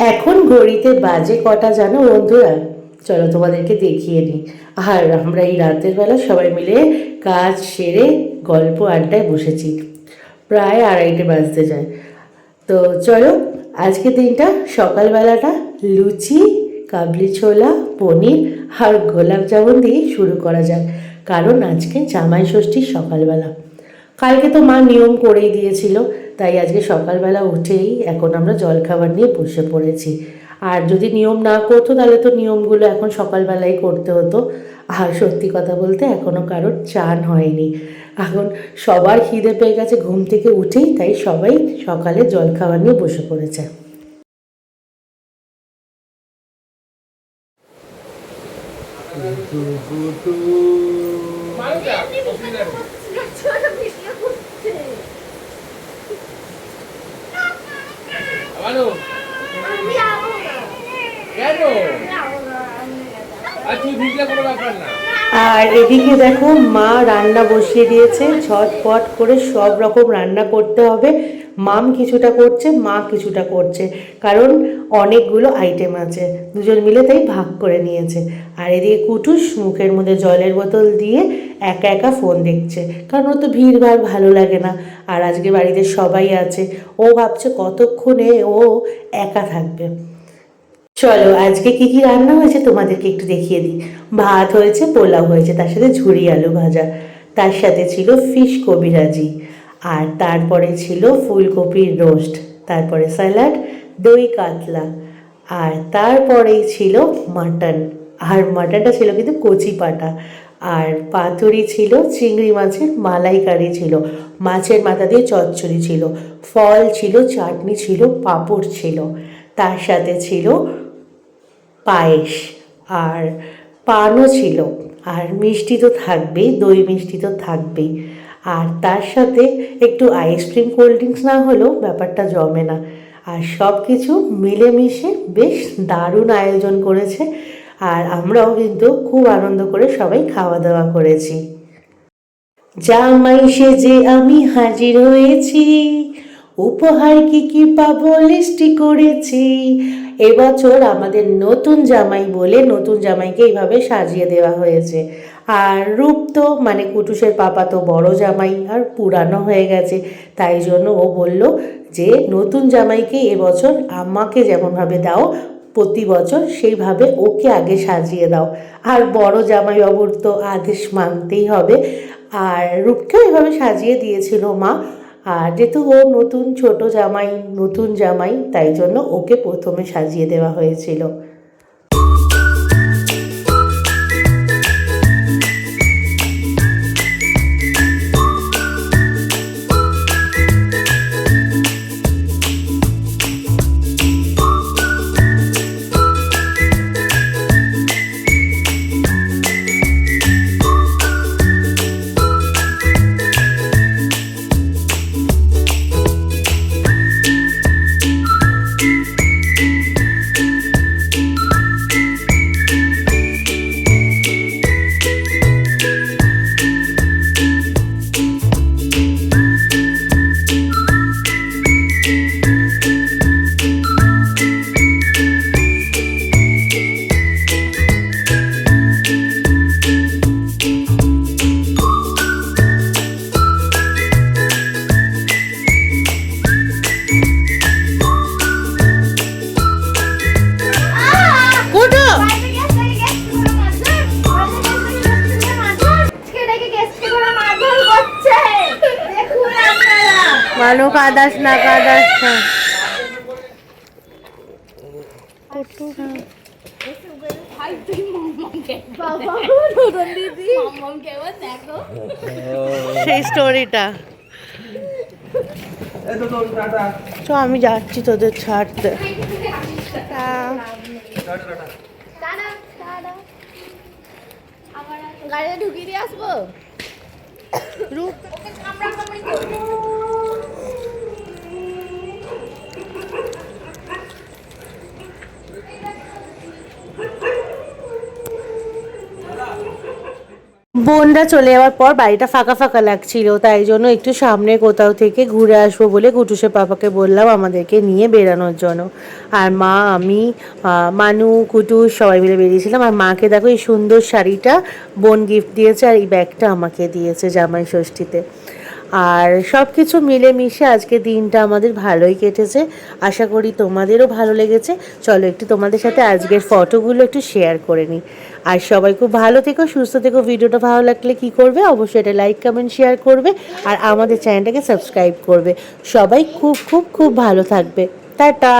এখন ঘড়িতে বাজে কটা জানো বন্ধুরা? চলো তোমাদেরকে দেখিয়ে নিই। আর আমরা এই রাতের বেলা সবাই মিলে কাজ সেরে গল্প আড্ডায় বসেছি। প্রায় 2:30 বাজতে যায়। তো চলো, আজকে দিনটা সকালবেলাটা লুচি, কাবলি ছোলা, পনির আর গোলাপ জামুন দিয়ে শুরু করা যাক। কারণ আজকে জামাই ষষ্ঠীর সকালবেলা। কালকে তো মা নিয়ম করেই দিয়েছিল, তাই আজকে সকালবেলা উঠেই এখন আমরা জলখাবার নিয়ে বসে পড়েছি। আর যদি নিয়ম না করতো তাহলে তো নিয়মগুলো এখন সকালবেলাই করতে হতো। আর সত্যি কথা বলতে এখনও কারোর চান হয়নি। এখন সবার খিদে পেয়ে গেছে ঘুম থেকে উঠেই, তাই সবাই সকালে জলখাবার নিয়ে বসে পড়েছে। আর এদিকে দেখো মা রান্না বসিয়ে দিয়েছে, ঝটপট করে সব রকম রান্না করতে হবে। মাম কিছুটা করছে, মা কিছুটা করছে, কারণ অনেকগুলো আইটেম আছে, দুজন মিলে তাই ভাগ করে নিয়েছে। আর এদিকে কুটুস মুখের মধ্যে জলের বোতল দিয়ে একা একা ফোন দেখছে, কারণ ও তো ভিড়ভাড় ভালো লাগে না। আর আজকে বাড়িতে সবাই আছে, ও ভাবছে কতক্ষণে ও একা থাকবে। চলো আজকে কি কি রান্না হয়েছে তোমাদেরকে একটু দেখিয়ে দিই। ভাত হয়েছে, পোলাও হয়েছে, তার সাথে ঝুরি আলু ভাজা, তার সাথে ছিল ফিশ কবিরাজি, আর তারপরে ছিল ফুলকপির রোস্ট, তারপরে স্যালাড, দই কাতলা, আর তারপরেই ছিল মাটন। আর মাটনটা ছিল কিন্তু কচি পাটা। আর পাতুরি ছিল, চিংড়ি মাছের মালাইকারি ছিল, মাছের মাথা দিয়ে চচ্চড়ি ছিল, ফল ছিল, চাটনি ছিল, পাঁপড় ছিল, তার সাথে ছিল পায়েস, আর পানও ছিল, আর মিষ্টি তো থাকবেই, দই মিষ্টি তো থাকবেই। আর তার সাথে একটু আইসক্রিম কোল্ড ড্রিঙ্কস না হলেও ব্যাপারটা জমে না। আর সব কিছু মিলেমিশে বেশ দারুণ আয়োজন করেছে। আর আমরাও কিন্তু খুব আনন্দ করে সবাই খাওয়া দাওয়া করেছি। জামাই সেজে আমি হাজির হয়েছি, উপহার কি কি পাবো লিস্টি করেছি। এবছর আমাদের নতুন জামাই বলে নতুন জামাইকে এইভাবে সাজিয়ে দেওয়া হয়েছে। আর রূপ তো মানে কুটুসের পাপা তো বড় জামাই আর পুরানো হয়ে গেছে, তাই জন্য ও বলল যে নতুন জামাইকে এবছর আমাকে যেমনভাবে দাও প্রতি বছর সেইভাবে ওকে আগে সাজিয়ে দাও। আর বড় জামাইবাবুর তো আদেশ মানতেই হবে। আর রূপকেও এভাবে সাজিয়ে দিয়েছিল মা। আর যেহেতু ও নতুন ছোট জামাই, নতুন জামাই, তাই জন্য ওকে প্রথমে সাজিয়ে দেওয়া হয়েছিল। মানু কাদাস না, কাদাস না। সেই স্টোরিটা তো আমি যাচ্ছি তোদের ছাড়তে। গাড়িতে ঢুকিয়ে দিয়ে আসবো। বোনরা চলে যাওয়ার পর বাড়িটা ফাঁকা ফাঁকা লাগছিল, তাই জন্য একটু সামনে কোথাও থেকে ঘুরে আসবো বলে কুটুসের পাপাকে বললাম আমাদেরকে নিয়ে বেরানোর জন্য। আর মা, আমি, মানু, কুটুস সবাই মিলে বেরিয়েছিলাম। আর মাকে দেখো এই সুন্দর শাড়িটা বোন গিফট দিয়েছে, আর এই ব্যাগটা আমাকে দিয়েছে জামাই ষষ্ঠীতে। আর সব কিছু মিলেমিশে আজকে দিনটা আমাদের ভালোই কেটেছে। আশা করি তোমাদেরও ভালো লেগেছে। চলো একটু তোমাদের সাথে আজকের ফটোগুলো একটু শেয়ার করে নিই। আর সবাই খুব ভালো থেকো, সুস্থ থেকো। ভিডিওটা ভালো লাগলে কি করবে, অবশ্যই এটা লাইক কমেন্ট শেয়ার করবে আর আমাদের চ্যানেলটাকে সাবস্ক্রাইব করবে। সবাই খুব খুব খুব ভালো থাকবে। টাটা।